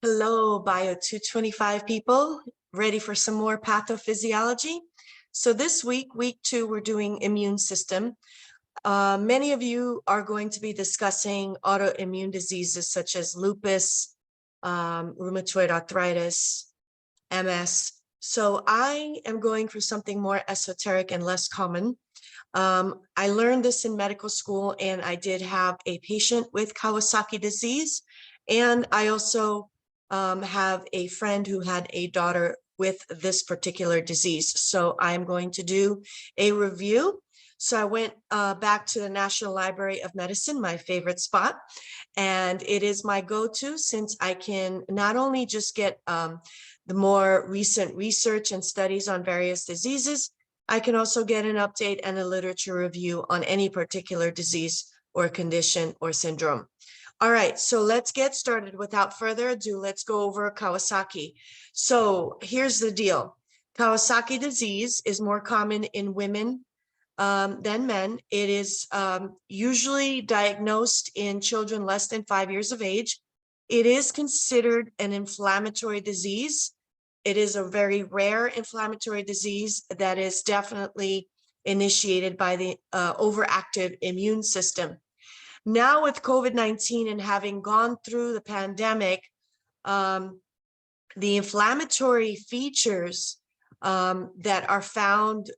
Hello, Bio 225 people, ready for some more pathophysiology? So this week, week 2, we're doing immune system. Many of you are going to be discussing autoimmune diseases such as lupus, rheumatoid arthritis, MS. So I am going for something more esoteric and less common. I learned this in medical school, and I did have a patient with Kawasaki disease, and I also have a friend who had a daughter with this particular disease. So I'm going to do a review. So I went back to the National Library of Medicine, my favorite spot, and it is my go-to since I can not only just get the more recent research and studies on various diseases, I can also get an update and a literature review on any particular disease or condition or syndrome. All right, so let's get started. Without further ado, let's go over Kawasaki. So here's the deal. Kawasaki disease is more common in women than men. It is usually diagnosed in children less than 5 years of age. It is considered an inflammatory disease. It is a very rare inflammatory disease that is definitely initiated by the overactive immune system. Now with COVID-19 and having gone through the pandemic, the inflammatory features that are found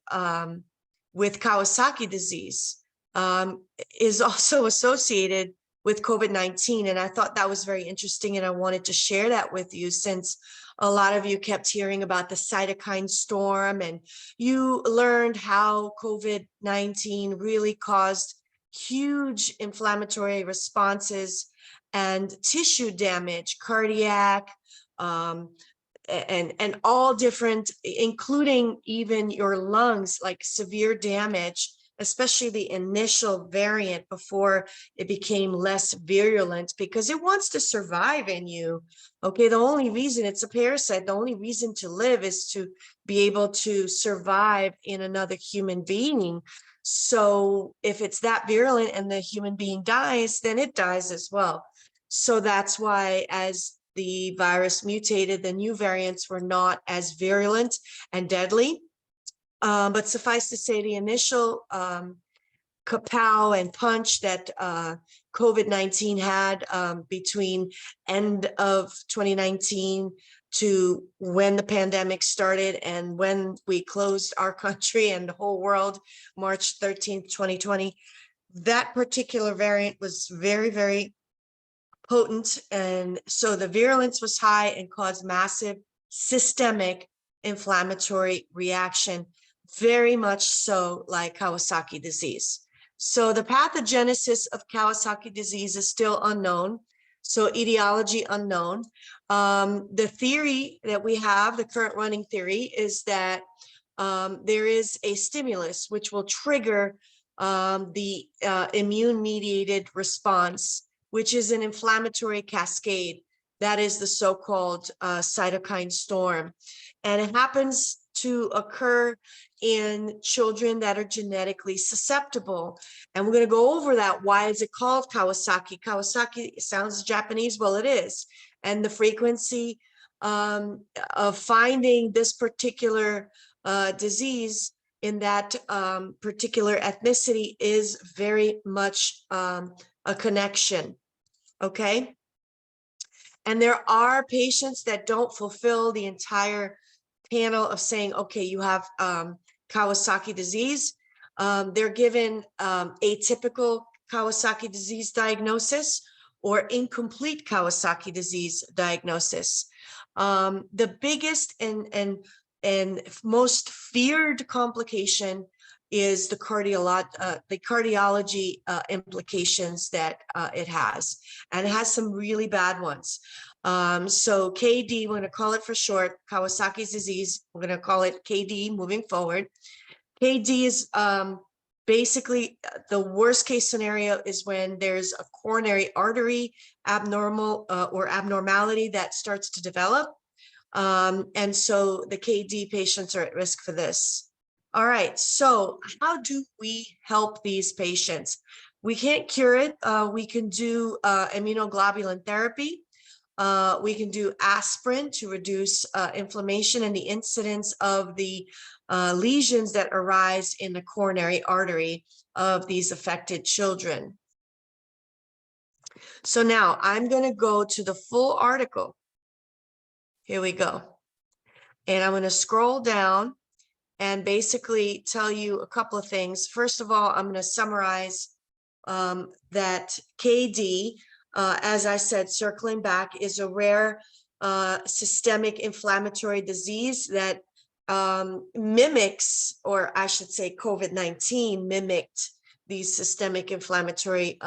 with Kawasaki disease is also associated with COVID-19. And I thought that was very interesting, and I wanted to share that with you since a lot of you kept hearing about the cytokine storm, and you learned how COVID-19 really caused huge inflammatory responses and tissue damage, cardiac, and all different, including even your lungs, like severe damage, especially the initial variant before it became less virulent, because it wants to survive in you. Okay, the only reason it's a parasite, the only reason to live is to be able to survive in another human being. So if it's that virulent and the human being dies, then it dies as well. So that's why as the virus mutated, the new variants were not as virulent and deadly. But suffice to say, the initial kapow and punch that COVID-19 had between end of 2019 to when the pandemic started and when we closed our country and the whole world, March 13th, 2020, that particular variant was very, very potent. And so the virulence was high and caused massive systemic inflammatory reaction, very much so like Kawasaki disease. So the pathogenesis of Kawasaki disease is still unknown. So etiology unknown. The theory that we have, the current running theory, is that there is a stimulus which will trigger the immune-mediated response, which is an inflammatory cascade. That is the so-called cytokine storm. And it happens to occur in children that are genetically susceptible. And we're going to go over that. Why is it called Kawasaki? Kawasaki sounds Japanese. Well, it is. And the frequency of finding this particular disease in that particular ethnicity is very much a connection. Okay. And there are patients that don't fulfill the entire panel of saying, okay, you have Kawasaki disease. They're given atypical Kawasaki disease diagnosis or incomplete Kawasaki disease diagnosis. The biggest and most feared complication is the cardiology implications that it has, and it has some really bad ones. So KD, we're going to call it for short, Kawasaki's disease. We're going to call it KD moving forward. KD is basically the worst case scenario is when there's a coronary artery abnormality that starts to develop. And so the KD patients are at risk for this. All right, so how do we help these patients? We can't cure it. We can do immunoglobulin therapy. We can do aspirin to reduce inflammation and the incidence of the lesions that arise in the coronary artery of these affected children. So now I'm going to go to the full article. Here we go. And I'm going to scroll down and basically tell you a couple of things. First of all, I'm going to summarize that KD, as I said, circling back, is a rare systemic inflammatory disease that mimics, or I should say COVID-19 mimicked these systemic inflammatory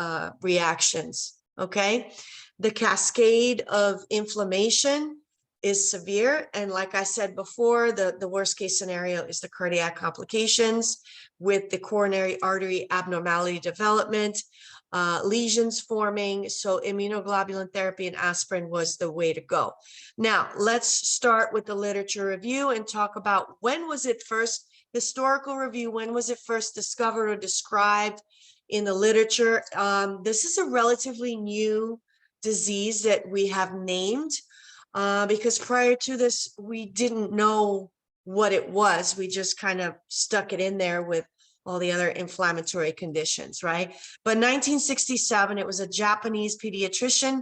reactions, okay? The cascade of inflammation is severe. And like I said before, the worst case scenario is the cardiac complications with the coronary artery abnormality development, lesions forming. So immunoglobulin therapy and aspirin was the way to go. Now, let's start with the literature review and talk about when was it first, historical review, when was it first discovered or described in the literature. This is a relatively new disease that we have named. Because prior to this, we didn't know what it was. We just kind of stuck it in there with all the other inflammatory conditions, right? But 1967, it was a Japanese pediatrician,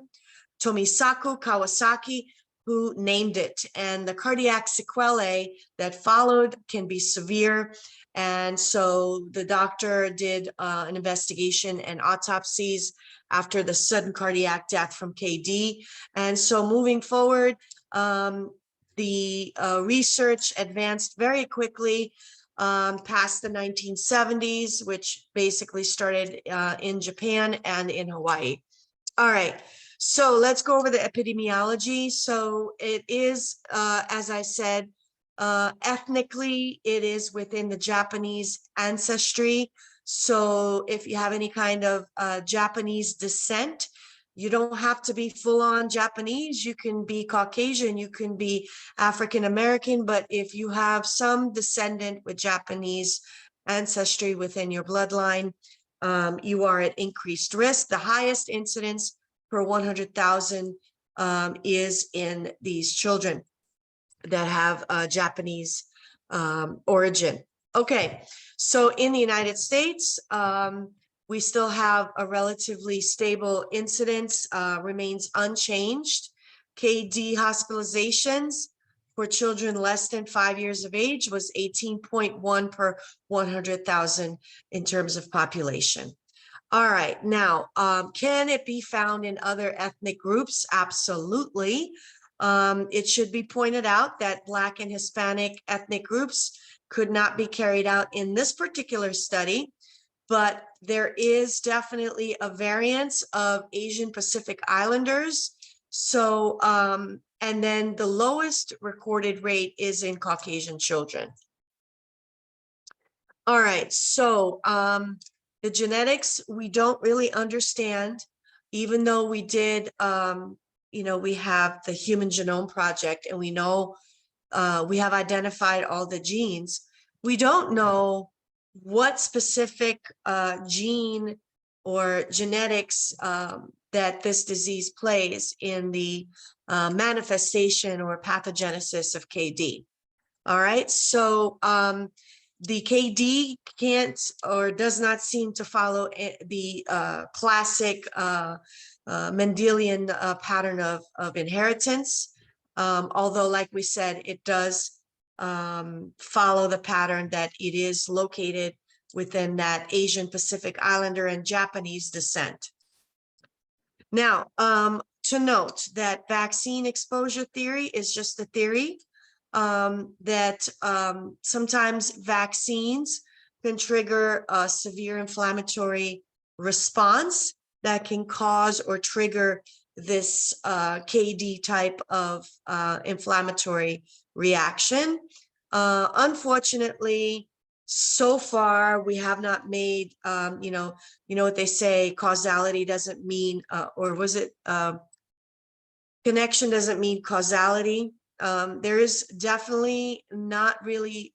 Tomisaku Kawasaki, who named it. And the cardiac sequelae that followed can be severe. And so the doctor did an investigation and autopsies after the sudden cardiac death from KD. And so moving forward, the research advanced very quickly past the 1970s, which basically started in Japan and in Hawaii. All right, so let's go over the epidemiology. So it is, as I said, ethnically, it is within the Japanese ancestry. So if you have any kind of Japanese descent, you don't have to be full-on Japanese. You can be Caucasian, you can be African-American, but if you have some descendant with Japanese ancestry within your bloodline, you are at increased risk. The highest incidence per 100,000 is in these children that have Japanese origin. Okay, so in the United States, we still have a relatively stable incidence, remains unchanged. KD hospitalizations for children less than 5 years of age was 18.1 per 100,000 in terms of population. All right, now, can it be found in other ethnic groups? Absolutely. It should be pointed out that Black and Hispanic ethnic groups could not be carried out in this particular study, but there is definitely a variance of Asian Pacific Islanders. So, and then the lowest recorded rate is in Caucasian children. All right, so the genetics, we don't really understand, even though we did, you know, we have the Human Genome Project and we know we have identified all the genes. We don't know what specific gene or genetics that this disease plays in the manifestation or pathogenesis of KD. All right, so the KD can't or does not seem to follow the classic Mendelian pattern of inheritance. Although, like we said, it does follow the pattern that it is located within that Asian Pacific Islander and Japanese descent. Now, to note that vaccine exposure theory is just a theory, that sometimes vaccines can trigger a severe inflammatory response that can cause or trigger this KD type of inflammatory reaction. Unfortunately, so far we have not made, you know what they say, causality doesn't mean, or was it connection doesn't mean causality. There is definitely not really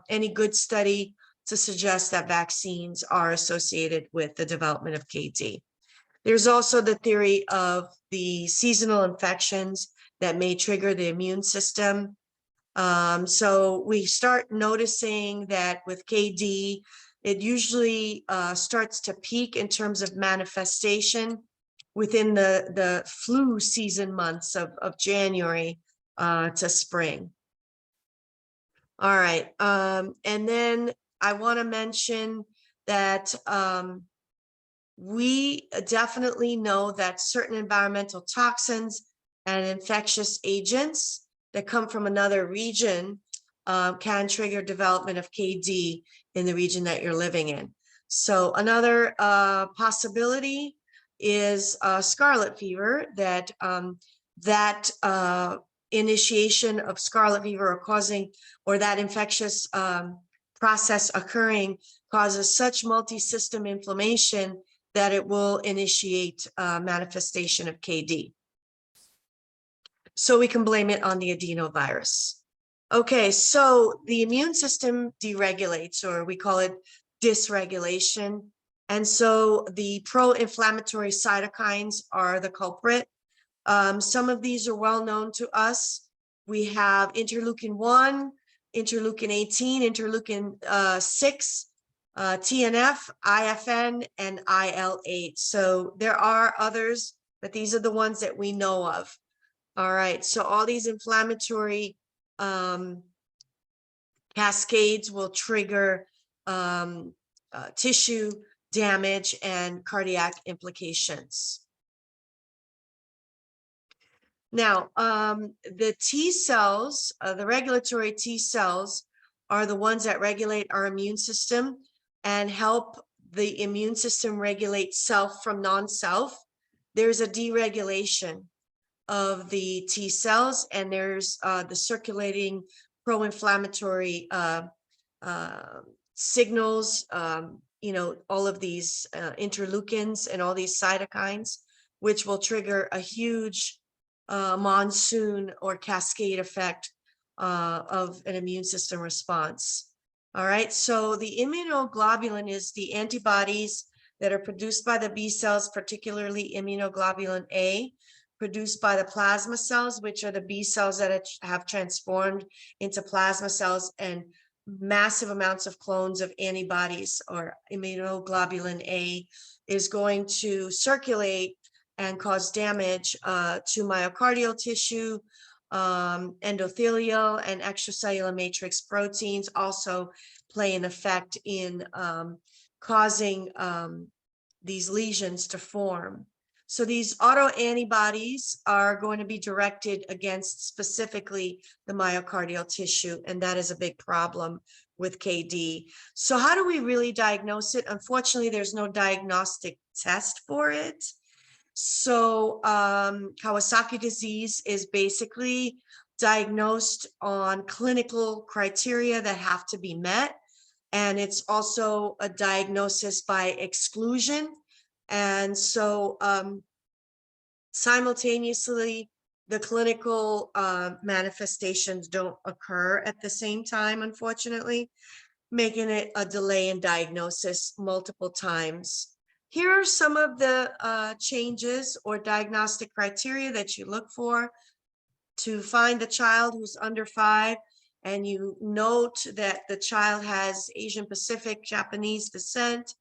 any good study to suggest that vaccines are associated with the development of KD. There's also the theory of the seasonal infections that may trigger the immune system. So we start noticing that with KD, it usually starts to peak in terms of manifestation within the flu season months of January to spring. All right. And then I want to mention that we definitely know that certain environmental toxins and infectious agents that come from another region can trigger development of KD in the region that you're living in. So another possibility is scarlet fever, that initiation of scarlet fever or causing, or that infectious process occurring causes such multi-system inflammation that it will initiate manifestation of KD. So we can blame it on the adenovirus. Okay, so the immune system deregulates, or we call it dysregulation. And so the pro-inflammatory cytokines are the culprit. Some of these are well known to us. We have interleukin-1, interleukin-18, interleukin-6, TNF, IFN, and IL-8. So there are others, but these are the ones that we know of. All right, so all these inflammatory cascades will trigger tissue damage and cardiac implications. Now, the T cells, the regulatory T cells, are the ones that regulate our immune system and help the immune system regulate self from non-self. There's a deregulation of the T cells, and there's the circulating pro-inflammatory signals, you know, all of these interleukins and all these cytokines, which will trigger a huge monsoon or cascade effect of an immune system response. All right, so the immunoglobulin is the antibodies that are produced by the B cells, particularly immunoglobulin A, produced by the plasma cells, which are the B cells that have transformed into plasma cells, and massive amounts of clones of antibodies, or immunoglobulin A, is going to circulate and cause damage to myocardial tissue, endothelial and extracellular matrix proteins also play an effect in causing these lesions to form. So these autoantibodies are going to be directed against specifically the myocardial tissue, and that is a big problem with KD. So how do we really diagnose it? Unfortunately, there's no diagnostic test for it. So Kawasaki disease is basically diagnosed on clinical criteria that have to be met. And it's also a diagnosis by exclusion. And so simultaneously, the clinical manifestations don't occur at the same time, unfortunately, making it a delay in diagnosis multiple times. Here are some of the changes or diagnostic criteria that you look for to find the child who's under 5, and you note that the child has Asian Pacific Japanese descent,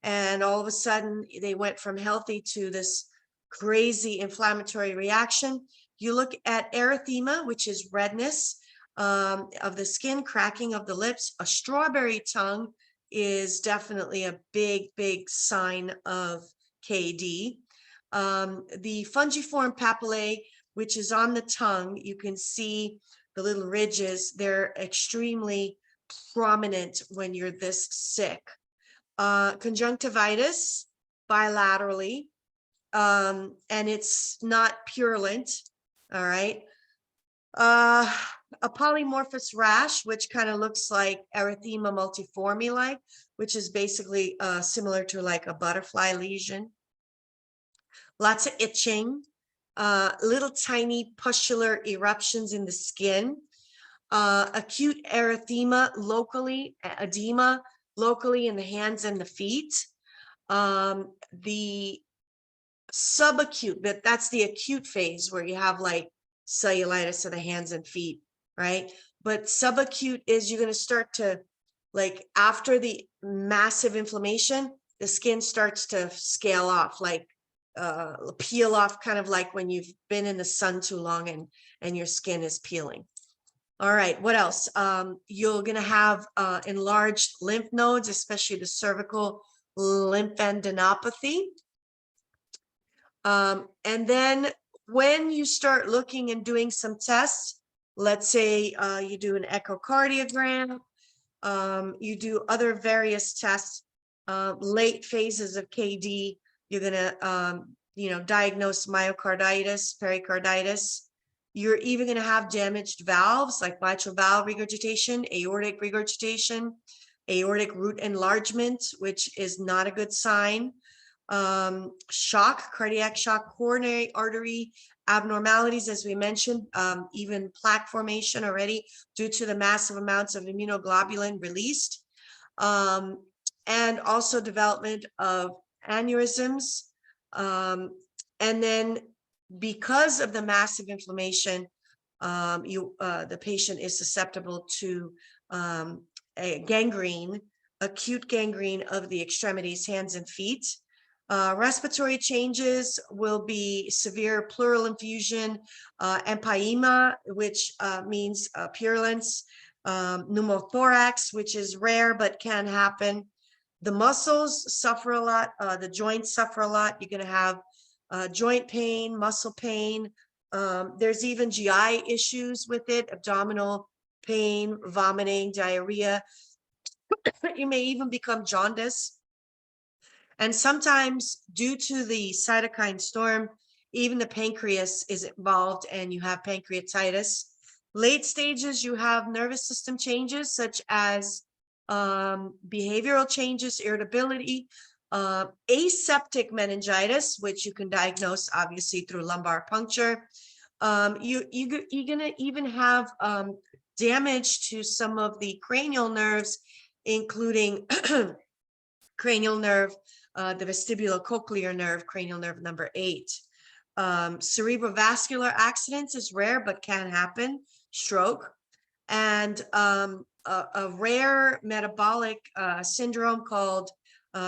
and all of a sudden they went from healthy to this crazy inflammatory reaction. You look at erythema, which is redness of the skin, cracking of the lips. A strawberry tongue is definitely a big sign of KD. The fungiform papillae, which is on the tongue, you can see the little ridges. They're extremely prominent when you're this sick. Conjunctivitis bilaterally, and it's not purulent. All right. A polymorphous rash, which kind of looks like erythema multiforme, which is basically similar to like a butterfly lesion. Lots of itching, little tiny pustular eruptions in the skin, acute erythema locally, edema locally in the hands and the feet. The Subacute, that's the acute phase where you have like cellulitis of the hands and feet, right? But subacute is you're going to start to, like, after the massive inflammation, the skin starts to scale off, like peel off, kind of like when you've been in the sun too long and your skin is peeling. All right, what else? You're going to have enlarged lymph nodes, especially the cervical lymphadenopathy. And then when you start looking and doing some tests, let's say you do an echocardiogram, you do other various tests, late phases of KD, you're going to, diagnose myocarditis, pericarditis. You're even going to have damaged valves like mitral valve regurgitation, aortic regurgitation, aortic root enlargement, which is not a good sign. Shock, cardiac shock, coronary artery abnormalities, as we mentioned, even plaque formation already due to the massive amounts of immunoglobulin released, and also development of aneurysms. And then because of the massive inflammation, the patient is susceptible to a gangrene, acute gangrene of the extremities, hands and feet. Respiratory changes will be severe pleural effusion, empyema, which means purulence, pneumothorax, which is rare but can happen. The muscles suffer a lot. The joints suffer a lot. You're going to have joint pain, muscle pain. There's even GI issues with it, abdominal pain, vomiting, diarrhea. You may even become jaundice. And sometimes, due to the cytokine storm, even the pancreas is involved and you have pancreatitis. Late stages, you have nervous system changes such as behavioral changes, irritability, aseptic meningitis, which you can diagnose obviously through lumbar puncture. You're gonna even have damage to some of the cranial nerves, including cranial nerve, the vestibulocochlear nerve, cranial nerve number 8. Cerebrovascular accidents is rare but can happen, stroke, and a rare metabolic syndrome called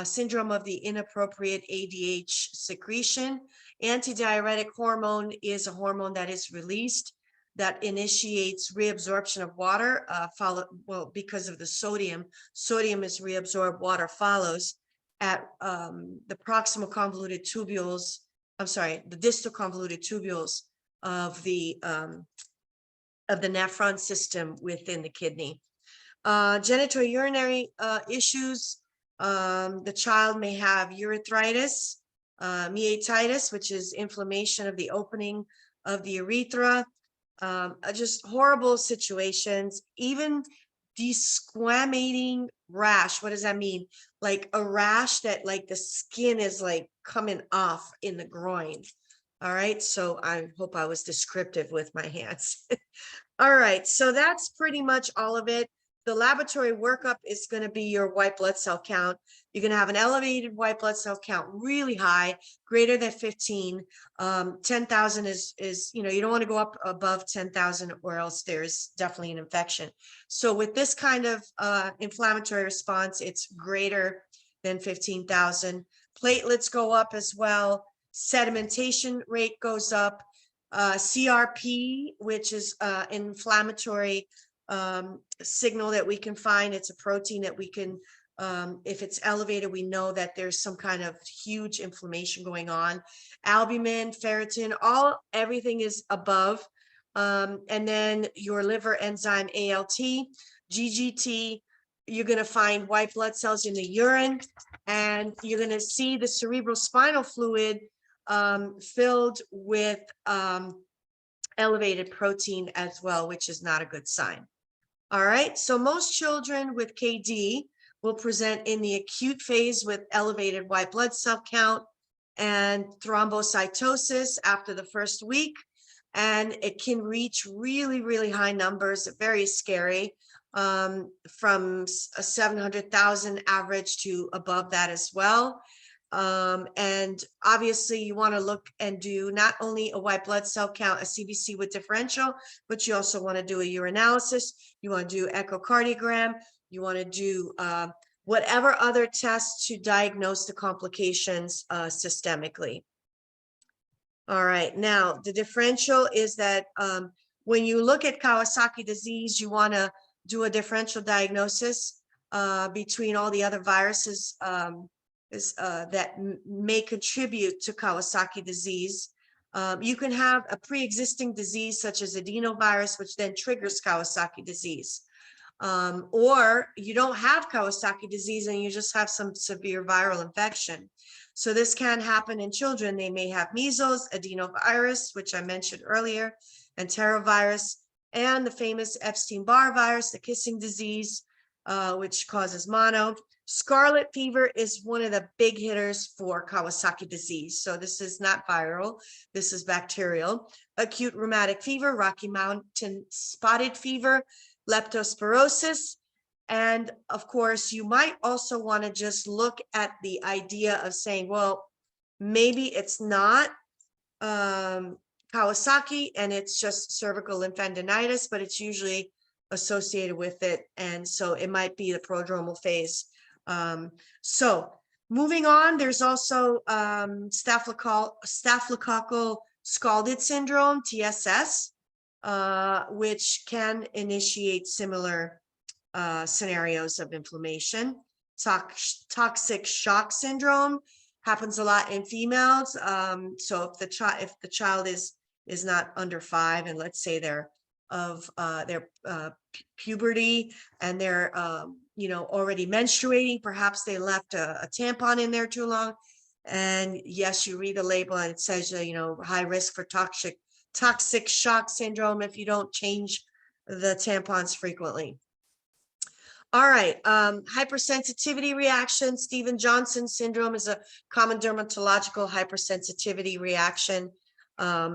syndrome of the inappropriate ADH secretion. Antidiuretic hormone is a hormone that is released that initiates reabsorption of water, because of the sodium. Sodium is reabsorbed, water follows at the proximal convoluted tubules, the distal convoluted tubules of the nephron system within the kidney. Genitourinary issues, the child may have urethritis, meatitis, which is inflammation of the opening of the urethra, just horrible situations, even desquamating rash. What does that mean? Like a rash that like the skin is like coming off in the groin. All right, so I hope I was descriptive with my hands. All right, so that's pretty much all of it. The laboratory workup is going to be your white blood cell count. You're going to have an elevated white blood cell count, really high, greater than 15. 10,000 is, you don't want to go up above 10,000 or else there's definitely an infection. So with this kind of inflammatory response, it's greater than 15,000. Platelets go up as well. Sedimentation rate goes up. CRP, which is inflammatory signal that we can find. It's a protein that we can, if it's elevated, we know that there's some kind of huge inflammation going on. Albumin, ferritin, everything is above. And then your liver enzyme ALT, GGT, you're going to find white blood cells in the urine, and you're going to see the cerebrospinal fluid filled with elevated protein as well, which is not a good sign. All right, so most children with KD will present in the acute phase with elevated white blood cell count and thrombocytosis after the first week, and it can reach really, really high numbers, very scary, from a 700,000 average to above that as well. And obviously you want to look and do not only a white blood cell count, a CBC with differential, but you also want to do a urinalysis. You want to do echocardiogram. You want to do whatever other tests to diagnose the complications systemically. All right, now the differential is that when you look at Kawasaki disease, you want to do a differential diagnosis between all the other viruses that may contribute to Kawasaki disease. You can have a pre-existing disease such as adenovirus, which then triggers Kawasaki disease. Or you don't have Kawasaki disease and you just have some severe viral infection. So this can happen in children. They may have measles, adenovirus, which I mentioned earlier, enterovirus, and the famous Epstein-Barr virus, the kissing disease, which causes mono. Scarlet fever is one of the big hitters for Kawasaki disease. So this is not viral, this is bacterial. Acute rheumatic fever, Rocky Mountain spotted fever, leptospirosis. And of course, you might also want to just look at the idea of saying, well, maybe it's not Kawasaki and it's just cervical lymphadenitis, but it's usually associated with it. And so it might be the prodromal phase. So moving on, there's also staphylococcal scalded syndrome, TSS, which can initiate similar scenarios of inflammation. Toxic shock syndrome happens a lot in females. So if the child is not under 5, and let's say they're of their puberty and they're already menstruating, perhaps they left a tampon in there too long, and yes, you read the label and it says high risk for toxic shock syndrome if you don't change the tampons frequently. All right, hypersensitivity reaction. Stevens-Johnson syndrome is a common dermatological hypersensitivity reaction.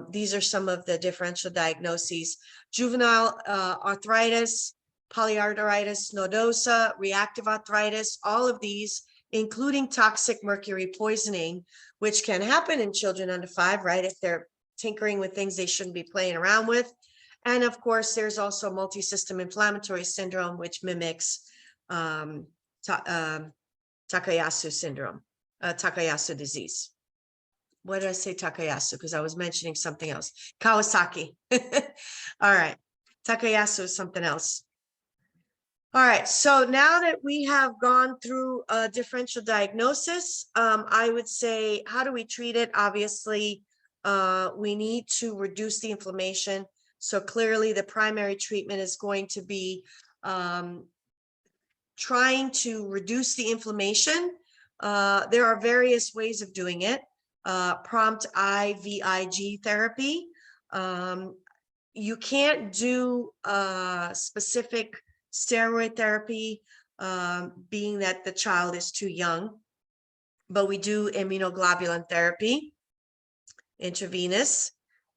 These are some of the differential diagnoses. Juvenile arthritis, polyarteritis nodosa, reactive arthritis, all of these, including toxic mercury poisoning, which can happen in children under 5, right? If they're tinkering with things they shouldn't be playing around with. And of course, there's also multi-system inflammatory syndrome, which mimics Takayasu syndrome, Takayasu disease. What did I say Takayasu? Because I was mentioning something else. Kawasaki. All right. Takayasu is something else. All right. So now that we have gone through a differential diagnosis, I would say, how do we treat it? Obviously, we need to reduce the inflammation. So clearly the primary treatment is going to be trying to reduce the inflammation. There are various ways of doing it. Prompt IVIG therapy. You can't do specific steroid therapy, being that the child is too young, but we do immunoglobulin therapy, intravenous,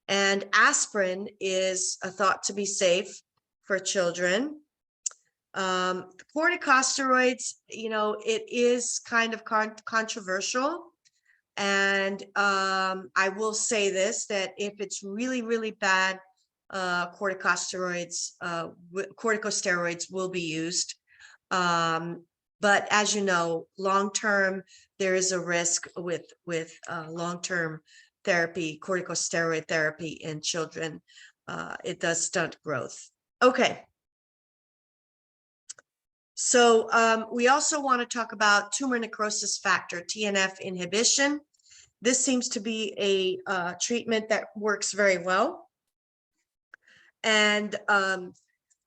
and aspirin is thought to be safe for children. Corticosteroids, it is kind of controversial. And I will say this, that if it's really, really bad, corticosteroids will be used. But as you know, long-term, there is a risk with long-term therapy, corticosteroid therapy in children. It does stunt growth. Okay. So we also want to talk about tumor necrosis factor, TNF inhibition. This seems to be a treatment that works very well. And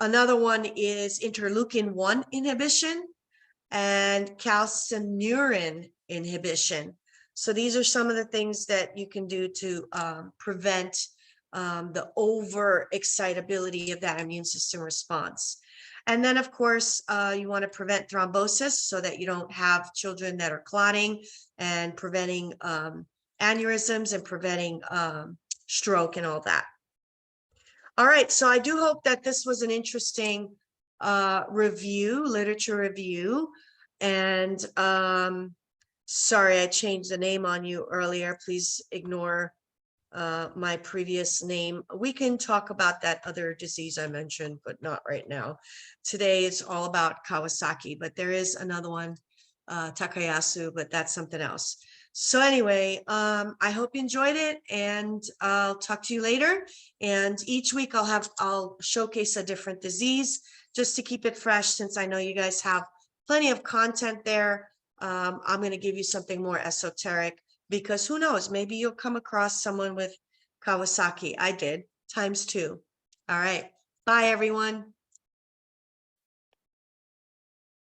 another one is interleukin-1 inhibition and calcineurin inhibition. So these are some of the things that you can do to prevent the overexcitability of that immune system response. And then, of course, you want to prevent thrombosis so that you don't have children that are clotting, and preventing aneurysms and preventing stroke and all that. All right, so I do hope that this was an interesting literature review. And Sorry, I changed the name on you earlier. Please ignore my previous name. We can talk about that other disease I mentioned, but not right now. Today it's all about Kawasaki, but there is another one, Takayasu, but that's something else. So anyway, I hope you enjoyed it, and I'll talk to you later. And each week I'll showcase a different disease just to keep it fresh, since I know you guys have plenty of content there. I'm going to give you something more esoteric, because who knows, maybe you'll come across someone with Kawasaki. I did, times 2. All right. Bye, everyone.